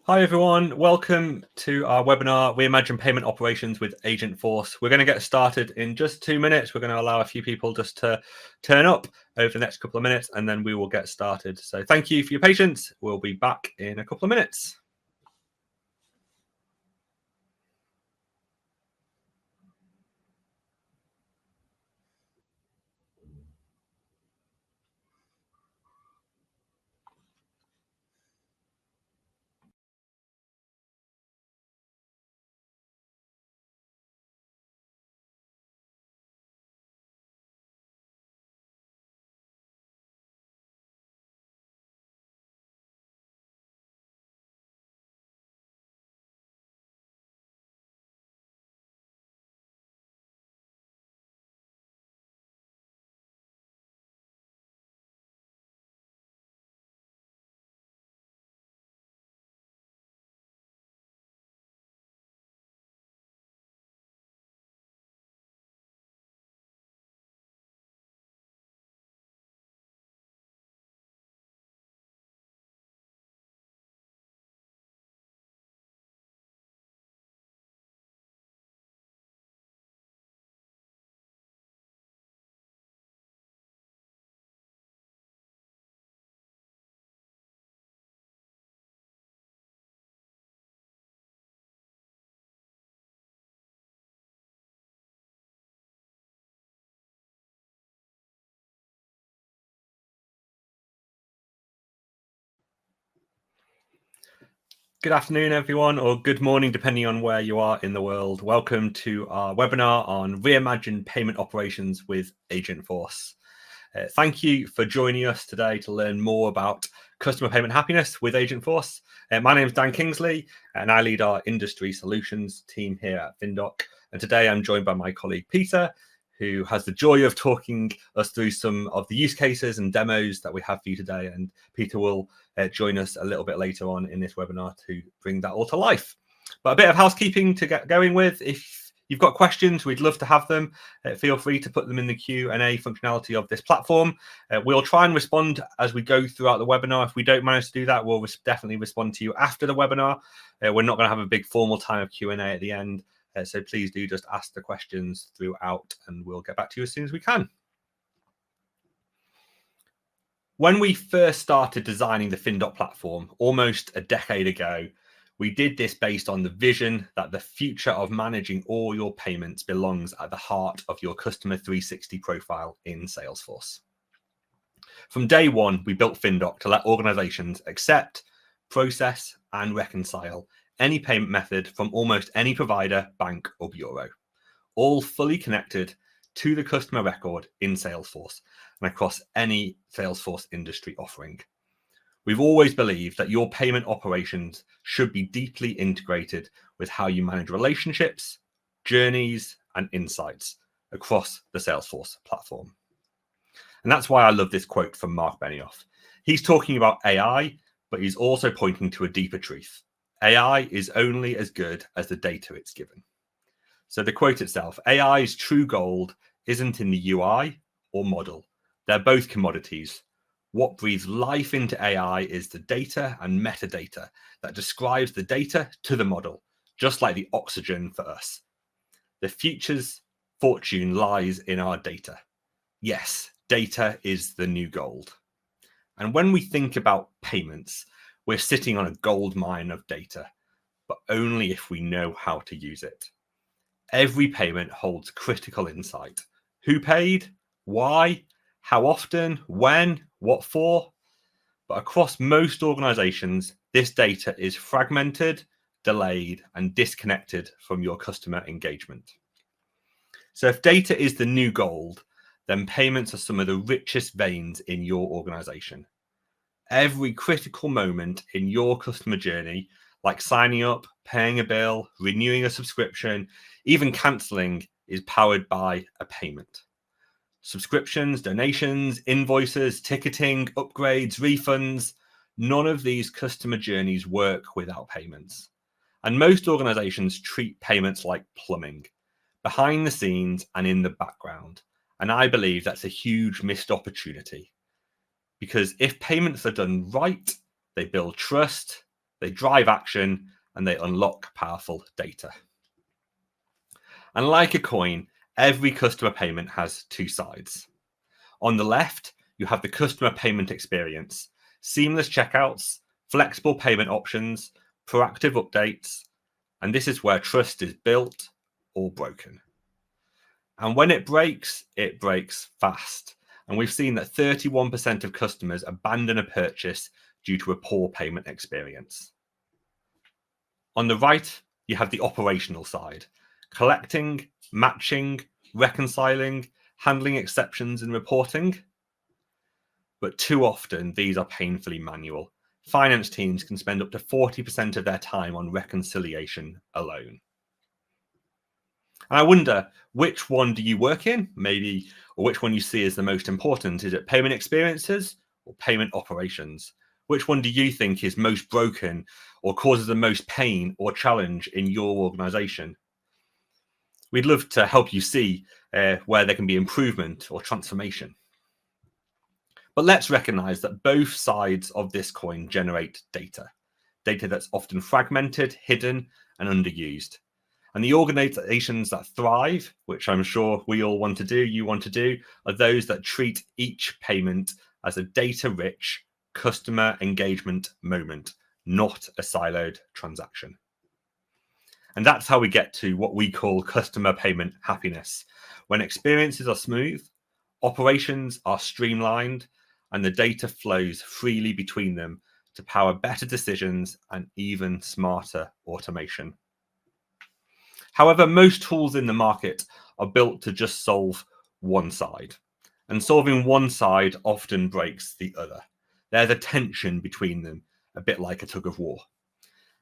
Hi everyone, welcome to our webinar, Reimagine Payment Operations with Agentforce. We're going to get started in just 2 minutes. We're going to allow a few people just to turn up over the next couple of minutes and then we will get started. So thank you for your patience. We'll be back in a couple of minutes. Good afternoon, everyone, or good morning, depending on where you are in the world. Welcome to our webinar on Reimagine Payment Operations with Agentforce. Thank you for joining us today to learn more about customer payment happiness with Agentforce. My name is Dan Kingsley, and I lead our industry solutions team here at FinDock. And today I'm joined by my colleague Peter, who has the joy of talking us through some of the use cases and demos that we have for you today. And Peter will join us a little bit later on in this webinar to bring that all to life. But a bit of housekeeping to get going with. If you've got questions, we'd love to have them. Feel free to put them in the Q&A functionality of this platform. We'll try and respond as we go throughout the webinar. If we don't manage to do that, we'll definitely respond to you after the webinar. We're not going to have a big formal time of Q&A at the end. So please do just ask the questions throughout and we'll get back to you as soon as we can. When we first started designing the FinDock platform almost a decade ago, we did this based on the vision that the future of managing all your payments belongs at the heart of your Customer 360 profile in Salesforce. From day one, we built FinDock to let organizations accept, process, and reconcile any payment method from almost any provider, bank, or bureau, all fully connected to the customer record in Salesforce and across any Salesforce industry offering. We've always believed that your payment operations should be deeply integrated with how you manage relationships, journeys, and insights across the Salesforce platform. And that's why I love this quote from Mark Benioff. He's talking about AI, but he's also pointing to a deeper truth. AI is only as good as the data it's given. So the quote itself, AI's true gold isn't in the UI or model. They're both commodities. What breathes life into AI is the data and metadata that describes the data to the model, just like the oxygen for us. The future's fortune lies in our data. Yes, data is the new gold. And when we think about payments, we're sitting on a gold mine of data, but only if we know how to use it. Every payment holds critical insight. Who paid? Why? How often? When? What for? But across most organizations, this data is fragmented, delayed, and disconnected from your customer engagement. So if data is the new gold, then payments are some of the richest veins in your organization. Every critical moment in your customer journey, like signing up, paying a bill, renewing a subscription, even canceling, is powered by a payment. Subscriptions, donations, invoices, ticketing, upgrades, refunds, none of these customer journeys work without payments. And most organizations treat payments like plumbing, behind the scenes and in the background. And I believe that's a huge missed opportunity. Because if payments are done right, they build trust, they drive action, and they unlock powerful data. And like a coin, every customer payment has two sides. On the left, you have the customer payment experience, seamless checkouts, flexible payment options, proactive updates, and this is where trust is built or broken. And when it breaks fast. And we've seen that 31% of customers abandon a purchase due to a poor payment experience. On the right, you have the operational side, collecting, matching, reconciling, handling exceptions and reporting. But too often, these are painfully manual. Finance teams can spend up to 40% of their time on reconciliation alone. And I wonder, which one do you work in? Maybe, or which one you see as the most important? Is it payment experiences or payment operations? Which one do you think is most broken or causes the most pain or challenge in your organization? We'd love to help you see where there can be improvement or transformation. But let's recognize that both sides of this coin generate data that's often fragmented, hidden, and underused. And the organizations that thrive, which I'm sure we all want to do, you want to do, are those that treat each payment as a data-rich customer engagement moment, not a siloed transaction. And that's how we get to what we call customer payment happiness, when experiences are smooth, operations are streamlined, and the data flows freely between them to power better decisions and even smarter automation. However, most tools in the market are built to just solve one side, and solving one side often breaks the other. There's a tension between them, a bit like a tug of war.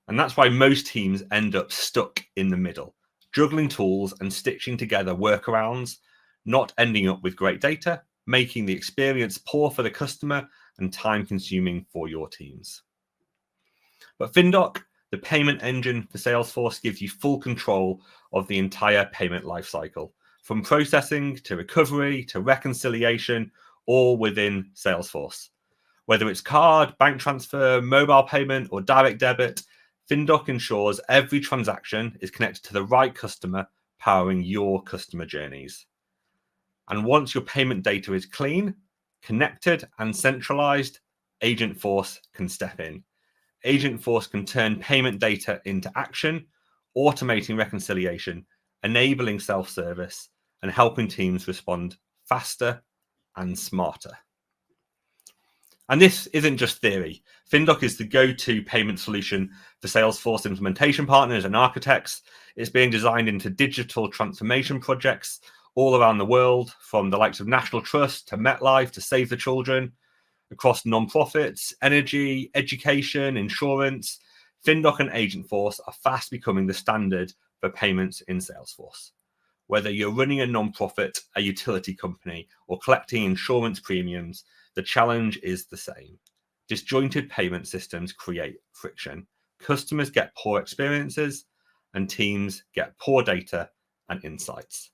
And that's why most teams end up stuck in the middle, juggling tools and stitching together workarounds, not ending up with great data, making the experience poor for the customer and time-consuming for your teams. But FinDock, the payment engine for Salesforce, gives you full control of the entire payment lifecycle, from processing to recovery to reconciliation, all within Salesforce. Whether it's card, bank transfer, mobile payment, or direct debit, FinDock ensures every transaction is connected to the right customer, powering your customer journeys. And once your payment data is clean, connected, and centralized, Agentforce can step in. Agentforce can turn payment data into action, automating reconciliation, enabling self-service, and helping teams respond faster and smarter. And this isn't just theory. FinDock is the go-to payment solution for Salesforce implementation partners and architects. It's being designed into digital transformation projects all around the world, from the likes of National Trust to MetLife to Save the Children, across nonprofits, energy, education, insurance. FinDock and Agentforce are fast becoming the standard for payments in Salesforce. Whether you're running a nonprofit, a utility company, or collecting insurance premiums, the challenge is the same. Disjointed payment systems create friction. Customers get poor experiences, and teams get poor data and insights.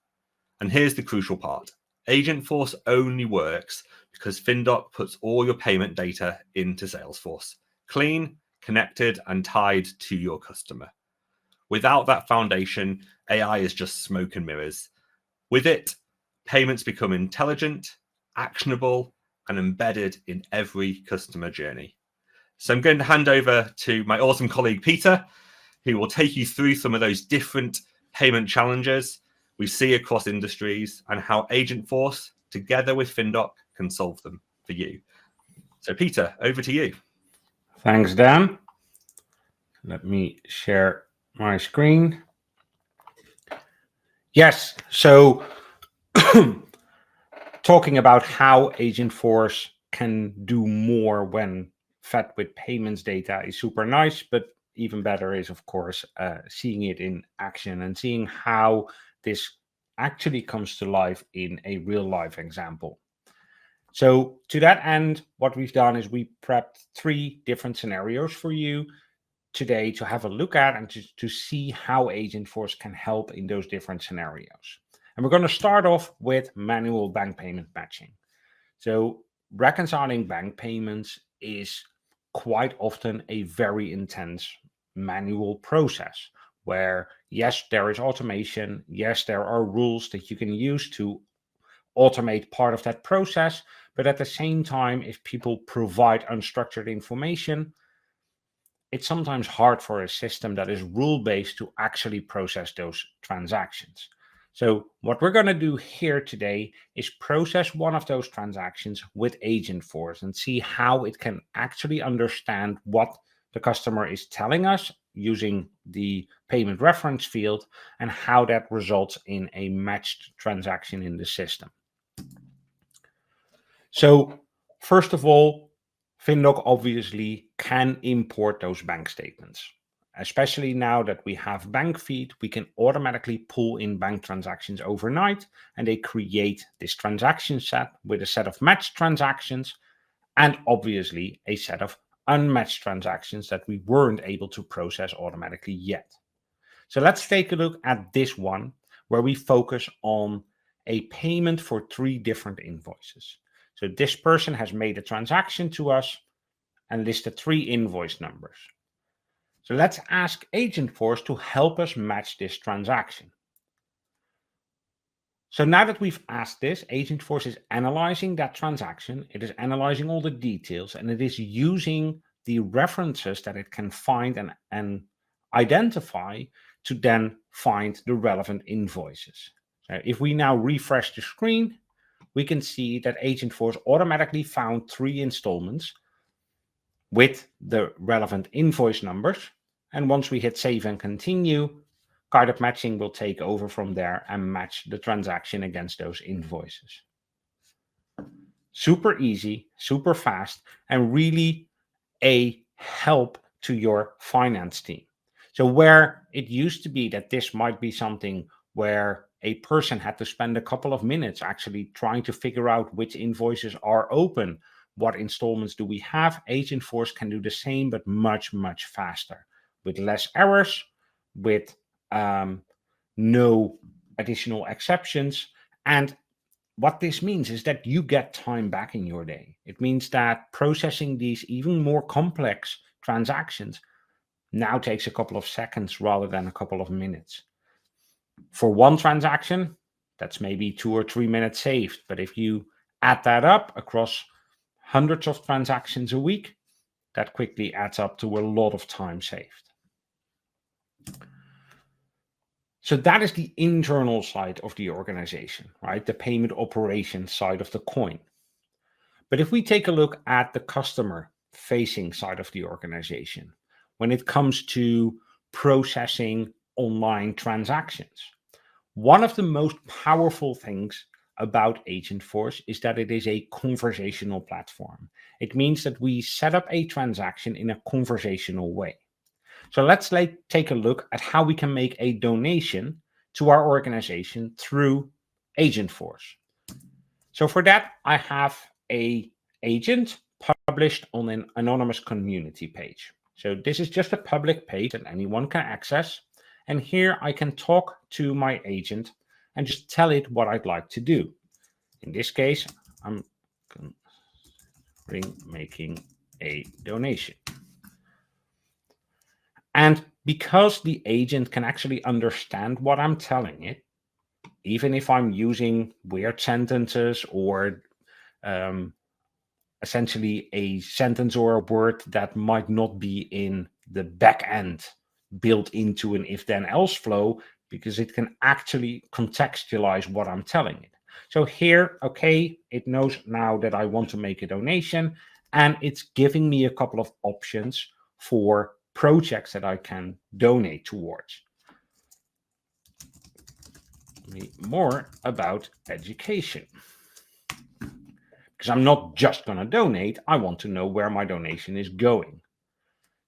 And here's the crucial part. Agentforce only works because FinDock puts all your payment data into Salesforce, clean, connected, and tied to your customer. Without that foundation, AI is just smoke and mirrors. With it, payments become intelligent, actionable, and embedded in every customer journey. So I'm going to hand over to my awesome colleague, Peter, who will take you through some of those different payment challenges we see across industries and how Agentforce, together with FinDock, can solve them for you. So Peter, over to you. Thanks, Dan. Let me share my screen. Yes, so talking about how Agentforce can do more when fed with payments data is super nice, but even better is, of course, seeing it in action and seeing how this actually comes to life in a real life example. So to that end, what we've done is we prepped 3 different scenarios for you today to have a look at and to see how Agentforce can help in those different scenarios. And we're going to start off with manual bank payment matching. So reconciling bank payments is quite often a very intense manual process where, yes, there is automation. Yes, there are rules that you can use to automate part of that process. But at the same time, if people provide unstructured information, it's sometimes hard for a system that is rule-based to actually process those transactions. So what we're going to do here today is process one of those transactions with Agentforce and see how it can actually understand what the customer is telling us using the payment reference field and how that results in a matched transaction in the system. So first of all, FinDock obviously can import those bank statements. Especially now that we have bank feed, we can automatically pull in bank transactions overnight, and they create this transaction set with a set of matched transactions and obviously a set of unmatched transactions that we weren't able to process automatically yet. So let's take a look at this one where we focus on a payment for 3 different invoices. So this person has made a transaction to us and listed 3 invoice numbers. So let's ask Agentforce to help us match this transaction. So now that we've asked this, Agentforce is analyzing that transaction. It is analyzing all the details, and it is using the references that it can find and identify to then find the relevant invoices. So if we now refresh the screen, we can see that Agentforce automatically found 3 installments with the relevant invoice numbers. And once we hit save and continue, guided matching will take over from there and match the transaction against those invoices. Super easy, super fast, and really a help to your finance team. So where it used to be that this might be something where a person had to spend a couple of minutes actually trying to figure out which invoices are open, what installments do we have, Agentforce can do the same, but much, much faster, with less errors, with no additional exceptions. And what this means is that you get time back in your day. It means that processing these even more complex transactions now takes a couple of seconds rather than a couple of minutes. For one transaction, that's maybe 2 or 3 minutes saved. But if you add that up across hundreds of transactions a week, that quickly adds up to a lot of time saved. So that is the internal side of the organization, right? The payment operations side of the coin. But if we take a look at the customer facing side of the organization, when it comes to processing online transactions, one of the most powerful things about Agentforce is that it is a conversational platform. It means that we set up a transaction in a conversational way. So let's take a look at how we can make a donation to our organization through Agentforce. So for that, I have an agent published on an anonymous community page. So this is just a public page that anyone can access. And here I can talk to my agent and just tell it what I'd like to do. In this case, I'm making a donation. And because the agent can actually understand what I'm telling it, even if I'm using weird sentences or essentially a sentence or a word that might not be in the back end built into an if-then-else flow, because it can actually contextualize what I'm telling it. So here, okay, it knows now that I want to make a donation, and it's giving me a couple of options for projects that I can donate towards. More about education. Because I'm not just going to donate, I want to know where my donation is going.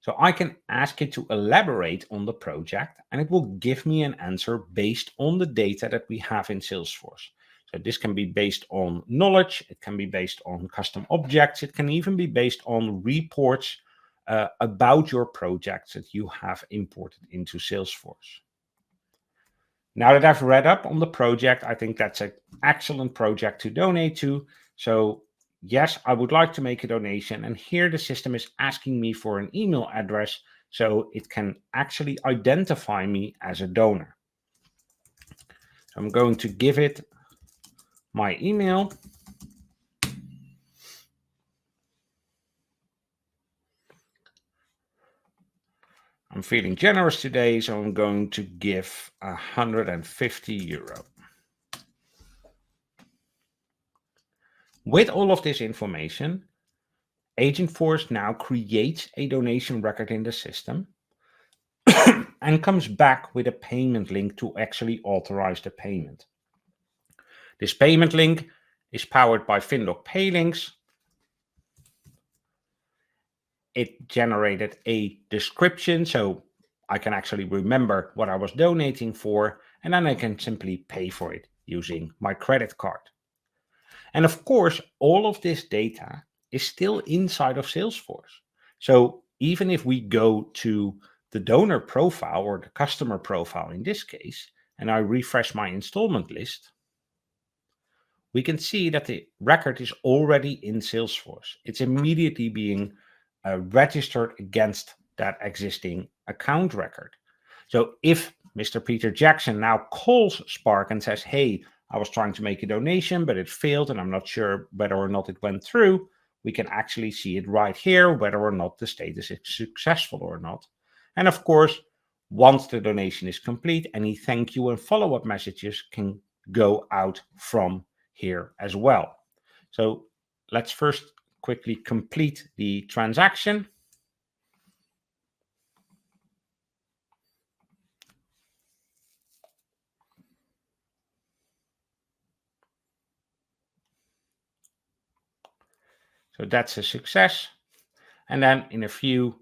So I can ask it to elaborate on the project, and it will give me an answer based on the data that we have in Salesforce. So this can be based on knowledge, it can be based on custom objects, it can even be based on reports about your projects that you have imported into Salesforce. Now that I've read up on the project, I think that's an excellent project to donate to. So yes, I would like to make a donation. And here the system is asking me for an email address so it can actually identify me as a donor. So I'm going to give it my email. I'm feeling generous today, so I'm going to give €150. With all of this information, Agentforce now creates a donation record in the system and comes back with a payment link to actually authorize the payment. This payment link is powered by FinDock Pay links. It generated a description, so I can actually remember what I was donating for, and then I can simply pay for it using my credit card. And of course, all of this data is still inside of Salesforce. So even if we go to the donor profile or the customer profile in this case, and I refresh my installment list, we can see that the record is already in Salesforce. It's immediately being registered against that existing account record. So if Mr. Peter Jackson now calls Spark and says, hey, I was trying to make a donation, but it failed and I'm not sure whether or not it went through, we can actually see it right here, whether or not the status is successful or not. And of course, once the donation is complete, any thank you and follow-up messages can go out from here as well. So let's first quickly complete the transaction. So that's a success. And then in a few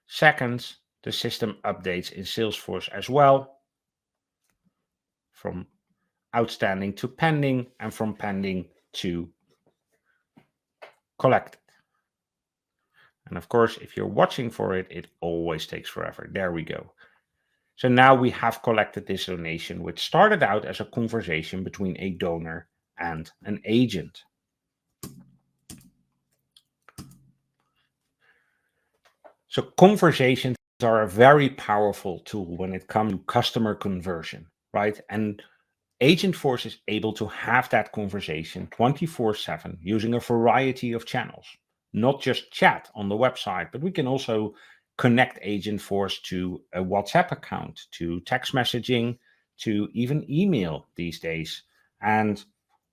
seconds, the system updates in Salesforce as well, from outstanding to pending and from pending to collected. And of course, if you're watching for it, it always takes forever. There we go. So now we have collected this donation, which started out as a conversation between a donor and an agent. So conversations are a very powerful tool when it comes to customer conversion, right? And Agentforce is able to have that conversation 24/7 using a variety of channels, not just chat on the website, but we can also connect Agentforce to a WhatsApp account, to text messaging, to even email these days. And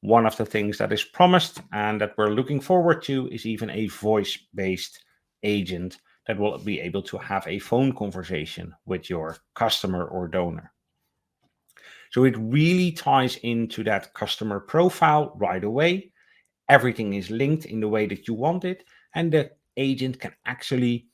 one of the things that is promised and that we're looking forward to is even a voice-based agent that will be able to have a phone conversation with your customer or donor. So it really ties into that customer profile right away. Everything is linked in the way that you want it, and the agent can actually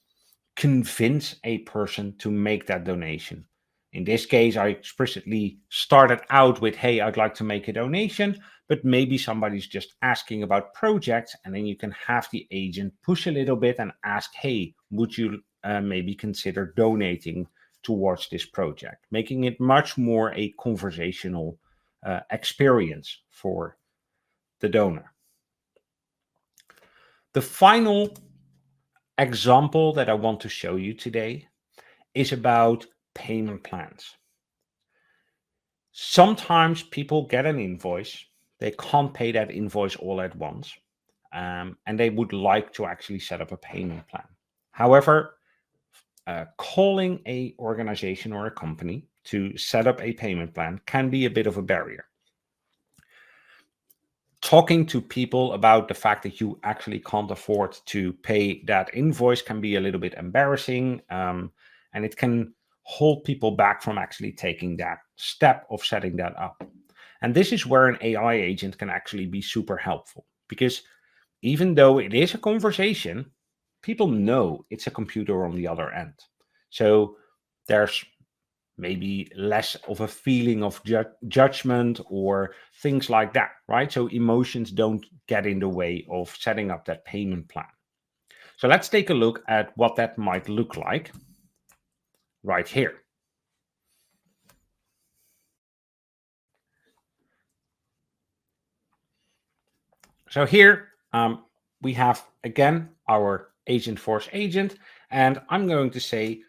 convince a person to make that donation. In this case, I explicitly started out with, hey, I'd like to make a donation, but maybe somebody's just asking about projects, and then you can have the agent push a little bit and ask, hey, would you maybe consider donating towards this project, making it much more a conversational experience for the donor. The final example that I want to show you today is about payment plans. Sometimes people get an invoice, they can't pay that invoice all at once, and they would like to actually set up a payment plan. However, calling a organization or a company to set up a payment plan can be a bit of a barrier. Talking to people about the fact that you actually can't afford to pay that invoice can be a little bit embarrassing, and it can hold people back from actually taking that step of setting that up. And this is where an AI agent can actually be super helpful, because even though it is a conversation, people know it's a computer on the other end. So there's maybe less of a feeling of judgment or things like that, right? So emotions don't get in the way of setting up that payment plan. So let's take a look at what that might look like right here. So here, we have, again, our Agentforce agent, and I'm going to say,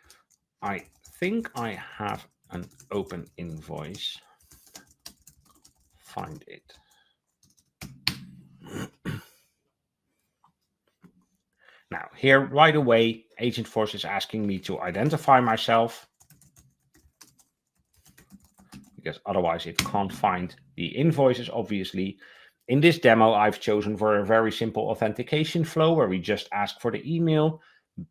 I think I have an open invoice. Find it. Now, here right away, Agentforce is asking me to identify myself, because otherwise it can't find the invoices, obviously. In this demo, I've chosen for a very simple authentication flow where we just ask for the email.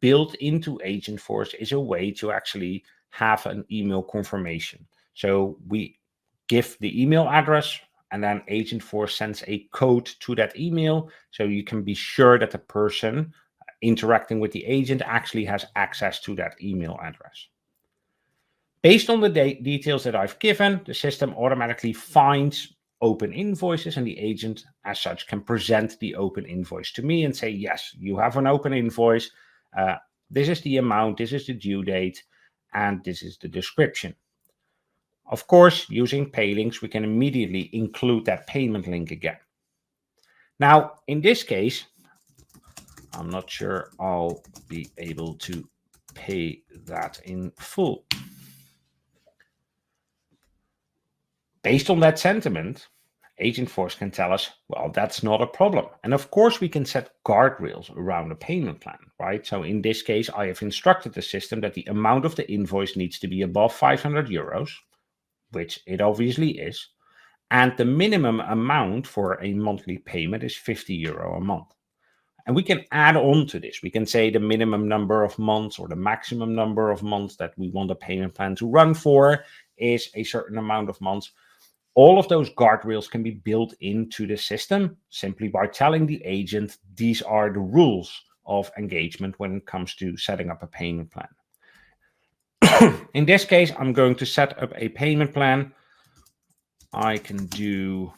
Built into Agentforce is a way to actually have an email confirmation. So we give the email address, and then Agentforce sends a code to that email, so you can be sure that the person interacting with the agent actually has access to that email address. Based on the details that I've given, the system automatically finds open invoices, and the agent as such can present the open invoice to me and say, yes, you have an open invoice. This is the amount, this is the due date, and this is the description. Of course, using pay links, we can immediately include that payment link again. Now, in this case, I'm not sure I'll be able to pay that in full. Based on that sentiment, Agentforce can tell us, well, that's not a problem. And of course, we can set guardrails around a payment plan, right? So in this case, I have instructed the system that the amount of the invoice needs to be above 500 euros, which it obviously is. And the minimum amount for a monthly payment is 50 euro a month. And we can add on to this. We can say the minimum number of months or the maximum number of months that we want a payment plan to run for is a certain amount of months. All of those guardrails can be built into the system simply by telling the agent these are the rules of engagement when it comes to setting up a payment plan. In this case, I'm going to set up a payment plan. I can do,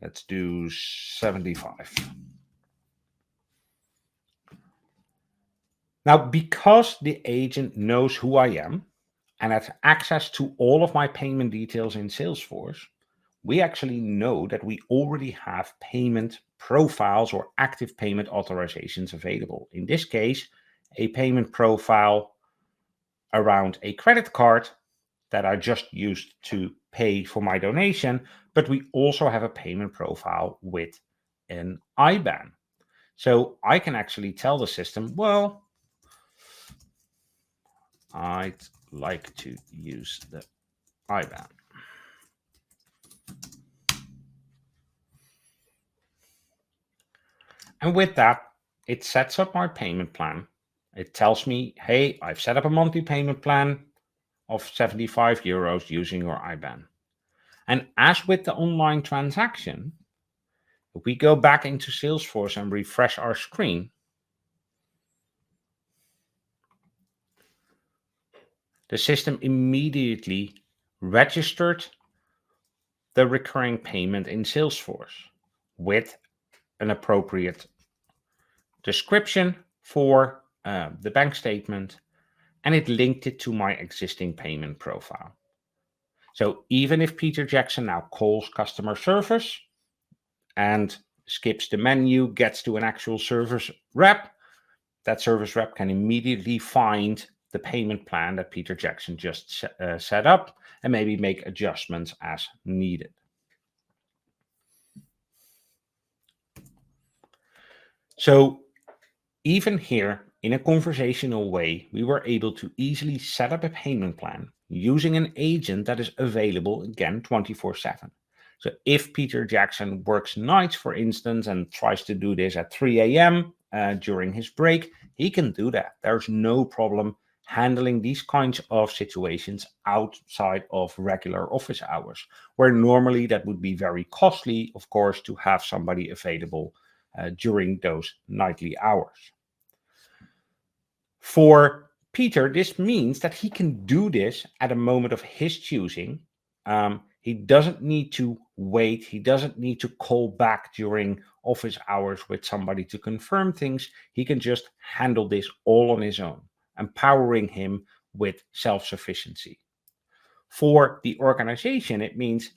let's do 75. Now, because the agent knows who I am and has access to all of my payment details in Salesforce, we actually know that we already have payment profiles or active payment authorizations available. In this case, a payment profile around a credit card that I just used to pay for my donation, but we also have a payment profile with an IBAN. So I can actually tell the system, well, I'd like to use the IBAN. And with that, it sets up my payment plan. It tells me, hey, I've set up a monthly payment plan of 75 euros using your IBAN. And as with the online transaction, if we go back into Salesforce and refresh our screen, the system immediately registered the recurring payment in Salesforce with an appropriate description for the bank statement, and it linked it to my existing payment profile. So even if Peter Jackson now calls customer service and skips the menu, gets to an actual service rep, that service rep can immediately find the payment plan that Peter Jackson just set up and maybe make adjustments as needed. So even here, in a conversational way, we were able to easily set up a payment plan using an agent that is available, again, 24/7. So if Peter Jackson works nights, for instance, and tries to do this at 3 a.m. During his break, he can do that. There's no problem handling these kinds of situations outside of regular office hours, where normally that would be very costly, of course, to have somebody available during those nightly hours. For Peter, this means that he can do this at a moment of his choosing. He doesn't need to wait. He doesn't need to call back during office hours with somebody to confirm things. He can just handle this all on his own, empowering him with self-sufficiency. For the organization, it means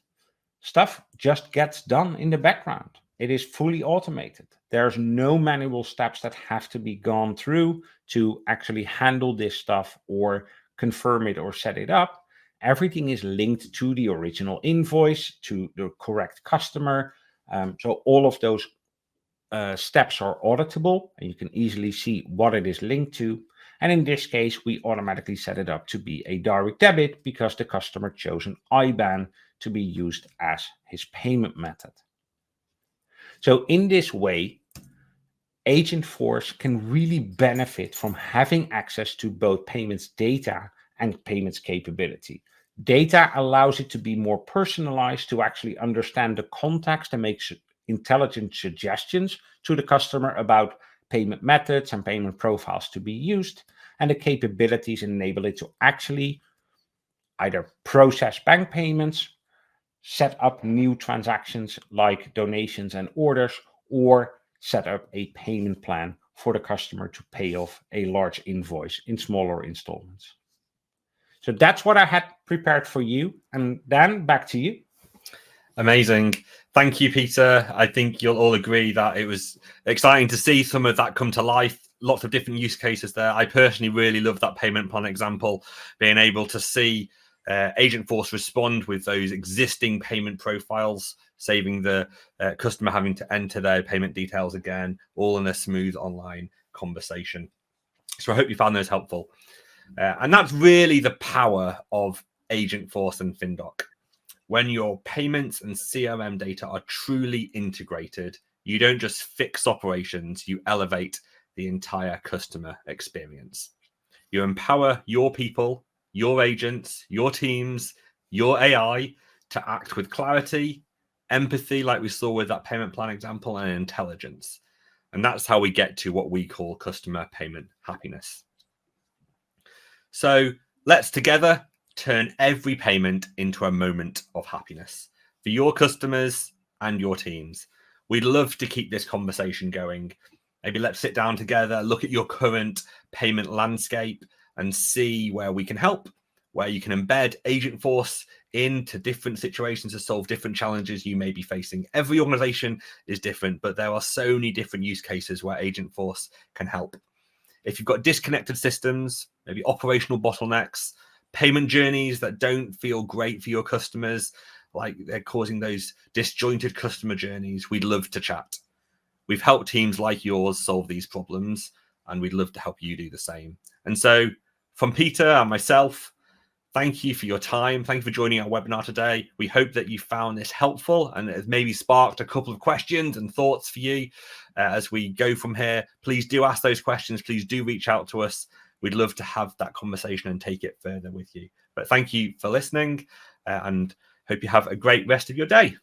stuff just gets done in the background. It is fully automated. There's no manual steps that have to be gone through to actually handle this stuff or confirm it or set it up. Everything is linked to the original invoice, to the correct customer. So all of those steps are auditable, and you can easily see what it is linked to. And in this case, we automatically set it up to be a direct debit because the customer chose an IBAN to be used as his payment method. So in this way, Agentforce can really benefit from having access to both payments data and payments capability. Data allows it to be more personalized, to actually understand the context and make intelligent suggestions to the customer about payment methods and payment profiles to be used. And the capabilities enable it to actually either process bank payments, set up new transactions like donations and orders, or set up a payment plan for the customer to pay off a large invoice in smaller installments. So that's what I had prepared for you. And Dan, back to you. Amazing. Thank you, Peter. I think you'll all agree that it was exciting to see some of that come to life. Lots of different use cases there. I personally really love that payment plan example, being able to see Agentforce respond with those existing payment profiles, saving the customer having to enter their payment details again, all in a smooth online conversation. So I hope you found those helpful. And that's really the power of Agentforce and FinDock. When your payments and CRM data are truly integrated, you don't just fix operations, you elevate the entire customer experience. You empower your people, your agents, your teams, your AI to act with clarity, empathy, like we saw with that payment plan example, and intelligence. And that's how we get to what we call customer payment happiness. So let's together turn every payment into a moment of happiness for your customers and your teams. We'd love to keep this conversation going. Maybe let's sit down together, look at your current payment landscape and see where we can help, where you can embed Agentforce into different situations to solve different challenges you may be facing. Every organization is different, but there are so many different use cases where Agentforce can help. If you've got disconnected systems, maybe operational bottlenecks, payment journeys that don't feel great for your customers, like they're causing those disjointed customer journeys, we'd love to chat. We've helped teams like yours solve these problems, and we'd love to help you do the same. And so from Peter and myself, thank you for your time. Thank you for joining our webinar today. We hope that you found this helpful and it has maybe sparked a couple of questions and thoughts for you as we go from here. Please do ask those questions. Please do reach out to us. We'd love to have that conversation and take it further with you. But thank you for listening and hope you have a great rest of your day.